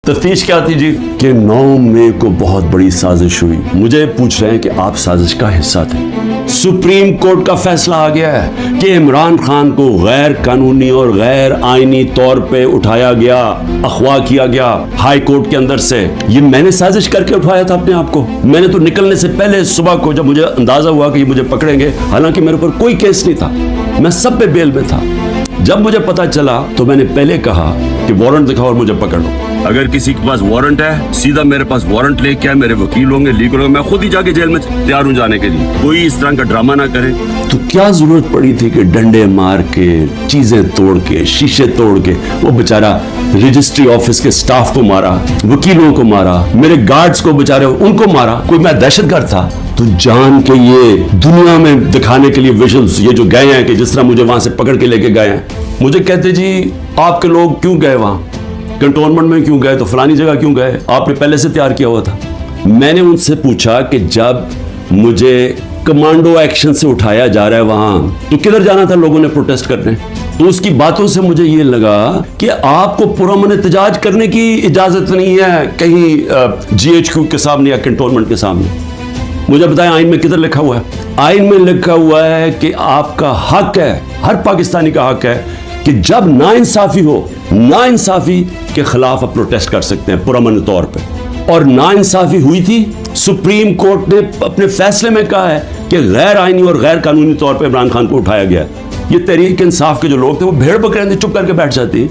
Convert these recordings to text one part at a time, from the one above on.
تفتیش کیا تھی جی کہ 9 مئی کو بہت بڑی سازش ہوئی. مجھے پوچھ رہے ہیں کہ آپ سازش کا حصہ تھے. سپریم کورٹ کا فیصلہ آ گیا ہے کہ عمران خان کو غیر قانونی اور غیر آئینی طور پہ اٹھایا گیا, اغوا کیا گیا ہائی کورٹ کے اندر سے. یہ میں نے سازش کر کے اٹھایا تھا اپنے آپ کو. میں نے تو نکلنے سے پہلے صبح کو جب مجھے اندازہ ہوا کہ یہ مجھے پکڑیں گے, حالانکہ میرے اوپر کوئی کیس نہیں تھا, میں سب پہ بیل میں تھا. جب مجھے پتا چلا تو میں نے پہلے کہا کہ وارنٹ دکھاؤ اور مجھے پکڑ لو. اگر کسی کے پاس وارنٹ ہے سیدھا میرے پاس وارنٹ لے کے آئے, میرے وکیل ہوں گے, لیگل ہوں گے, میں خود ہی جا کے جیل میں تیار ہوں جانے کے لیے. کوئی اس طرح کا ڈرامہ نہ کرے. تو کیا ضرورت پڑی تھی کہ ڈنڈے مار کے, چیزیں توڑ کے, شیشے توڑ کے, وہ بیچارہ رجسٹری آفس کے سٹاف کو مارا, وکیلوں کو مارا, میرے گارڈز کو بیچارے ان کو مارا. کوئی میں دہشت گرد تھا؟ تو جان کے یہ دنیا میں دکھانے کے لیے ویژنز یہ جو گئے ہیں کہ جس طرح مجھے وہاں سے پکڑ کے لے کے گئے ہیں, مجھے کہتے جی آپ کے لوگ کیوں گئے وہاں, کنٹونمنٹ میں کیوں گئے, تو فلانی جگہ کیوں گئے, آپ نے پہلے سے تیار کیا ہوا تھا. میں نے ان سے پوچھا کہ جب مجھے کمانڈو ایکشن سے اٹھایا جا رہا ہے وہاں, تو کدھر جانا تھا لوگوں نے پروٹیسٹ کرنے؟ تو اس کی باتوں سے مجھے یہ لگا کہ آپ کو پرامن احتجاج کرنے کی اجازت نہیں ہے کہیں جی ایچ کیو کے سامنے یا کنٹونمنٹ کے سامنے. مجھے بتائیں آئین میں کدھر لکھا ہوا ہے؟ آئین میں لکھا ہوا ہے کہ آپ کا حق ہے, ہر پاکستانی کا حق ہے کہ جب ناانصافی ہو, ناانصافی کے خلاف آپ پروٹیسٹ کر سکتے ہیں پرامن طور پہ. اور ناانصافی ہوئی تھی, سپریم کورٹ نے اپنے فیصلے میں کہا ہے کہ غیر آئینی اور غیر قانونی طور پہ عمران خان کو اٹھایا گیا. یہ تحریک انصاف کے جو لوگ تھے وہ بھیڑ بکرے چپ کر کے بیٹھ جاتی.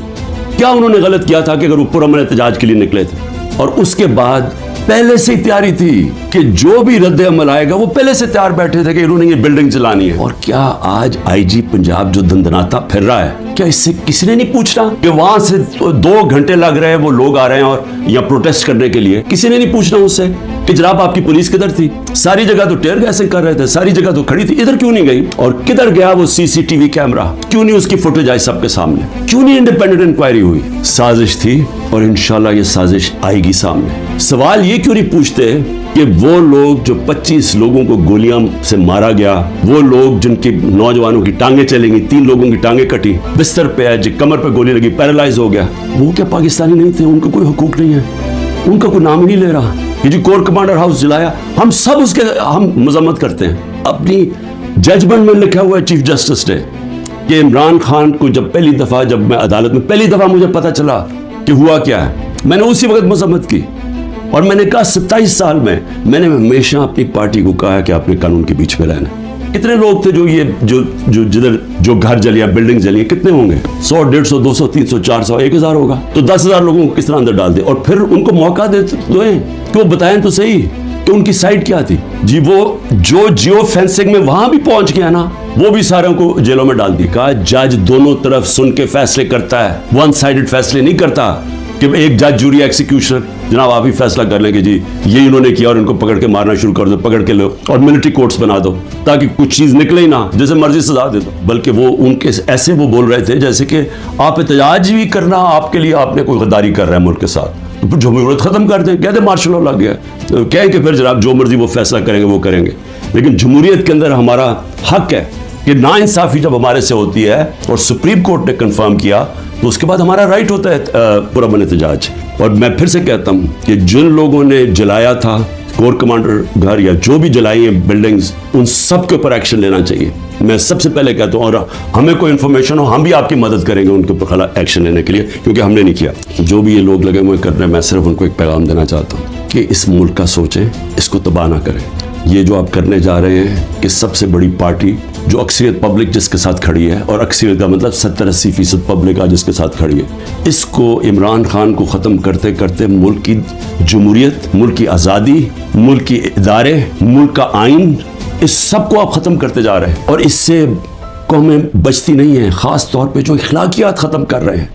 کیا انہوں نے غلط کیا تھا کہ اگر وہ پرامن احتجاج کے لیے نکلے تھے؟ اور اس کے بعد پہلے سے ہی تیاری تھی کہ جو بھی رد عمل آئے گا وہ پہلے سے تیار بیٹھے تھے کہ انہوں نے یہ بلڈنگ چلانی ہے. اور کیا آج آئی جی پنجاب جو دندناتا پھر رہا ہے, کیا اس سے کسی نے نہیں پوچھنا کہ وہاں سے 2 گھنٹے لگ رہے ہیں وہ لوگ آ رہے ہیں اور یا پروٹیسٹ کرنے کے لیے, کسی نے نہیں پوچھنا اس سے کہ جناب آپ کی پولیس کدھر تھی؟ ساری جگہ تو ٹیئر گیسنگ کر رہے تھے, ساری جگہ تو کھڑی تھی, ادھر کیوں نہیں گئی؟ اور کدھر گیا وہ سی سی ٹی وی کیمرہ؟ کیوں نہیں اس کی فوٹیج آئی سب کے سامنے؟ کیوں نہیں انڈیپینڈنٹ انکوائری ہوئی؟ سازش تھی اور انشاءاللہ یہ سازش آئے گی سامنے. سوال یہ کیوں نہیں پوچھتے کہ وہ لوگ جو 25 لوگوں کو گولیاں سے مارا گیا, وہ لوگ جن کی نوجوانوں کی ٹانگیں چلیں گی, 3 لوگوں کی ٹانگیں کٹی, بستر پہ ہے, جو کمر پہ گولی لگی, پیرالائز ہو گیا, وہ کیا پاکستانی نہیں تھے؟ ان کا کوئی حقوق نہیں ہے, ان کا کوئی نام ہی نہیں لے رہا. یہ جو کور کمانڈر ہاؤس جلایا, ہم سب اس کے ہم مذمت کرتے ہیں. اپنی ججمنٹ میں لکھا ہوا ہے چیف جسٹس نے کہ عمران خان کو جب پہلی دفعہ, جب میں عدالت میں پہلی دفعہ مجھے پتا چلا کہ ہوا کیا ہے, میں نے اسی وقت مذمت کی. اور میں نے کہا 27 سال میں نے ہمیشہ اپنی پارٹی کو کہا کہ آپ نے قانون کے بیچ میں رہنا. کتنے لوگ تھے جو جدھر جو گھر جلیا, بلڈنگ جلی, کتنے ہوں گے؟ 100, 150, 200, 300, 400, 1000 ہوگا. تو 10,000 لوگوں کو کس طرح اندر ڈال دے اور پھر ان کو موقع دیں کہ وہ بتائیں تو صحیح کہ ان کی سائٹ کیا تھی. جی وہ جو جیو فینسنگ میں وہاں بھی پہنچ گیا نا, وہ بھی ساروں کو جیلوں میں ڈال دی. کہا جج دونوں طرف سن کے فیصلے کرتا ہے, ون سائیڈڈ فیصلے نہیں کرتا کہ ایک جج جوری ایکسیکیوشنر, جناب آپ ہی فیصلہ کر لیں کہ جی یہ انہوں نے کیا اور ان کو پکڑ کے مارنا شروع کر دو, پکڑ کے لو اور ملٹری کورٹس بنا دو تاکہ کچھ چیز نکلے ہی نہ, جیسے مرضی سزا دے دو. بلکہ وہ ان کے ایسے وہ بول رہے تھے جیسے کہ آپ احتجاج بھی کرنا آپ کے لیے, آپ نے کوئی غداری کر رہا ہے ملک کے ساتھ, تو پھر جمہوریت ختم کر دیں, کہتے مارشل لا لگ گیا, کہیں کہ پھر جناب جو مرضی وہ فیصلہ کریں گے وہ کریں گے. لیکن جمہوریت کے اندر ہمارا حق ہے کہ ناانصافی جب ہمارے سے ہوتی ہے اور سپریم کورٹ نے کنفرم کیا تو اس کے بعد ہمارا رائٹ ہوتا ہے پرامن احتجاج. اور میں پھر سے کہتا ہوں کہ جن لوگوں نے جلایا تھا کور کمانڈر گھر یا جو بھی جلائی ہیں بلڈنگز, ان سب کے اوپر ایکشن لینا چاہیے. میں سب سے پہلے کہتا ہوں, اور ہمیں کوئی انفارمیشن ہو ہم بھی آپ کی مدد کریں گے ان کے اوپر ایکشن لینے کے لیے, کیونکہ ہم نے نہیں کیا. جو بھی یہ لوگ لگے ہوئے کر رہے ہیں, میں صرف ان کو ایک پیغام دینا چاہتا ہوں کہ اس ملک کا سوچیں, اس کو تباہ نہ کریں. یہ جو آپ کرنے جا رہے ہیں کہ سب سے بڑی پارٹی جو اکثریت پبلک جس کے ساتھ کھڑی ہے, اور اکثریت کا مطلب 70-80% پبلک جس کے ساتھ کھڑی ہے, اس کو عمران خان کو ختم کرتے کرتے ملک کی جمہوریت, ملک کی آزادی, ملک کی ادارے, ملک کا آئین, اس سب کو آپ ختم کرتے جا رہے ہیں. اور اس سے قومیں بچتی نہیں ہیں, خاص طور پہ جو اخلاقیات ختم کر رہے ہیں.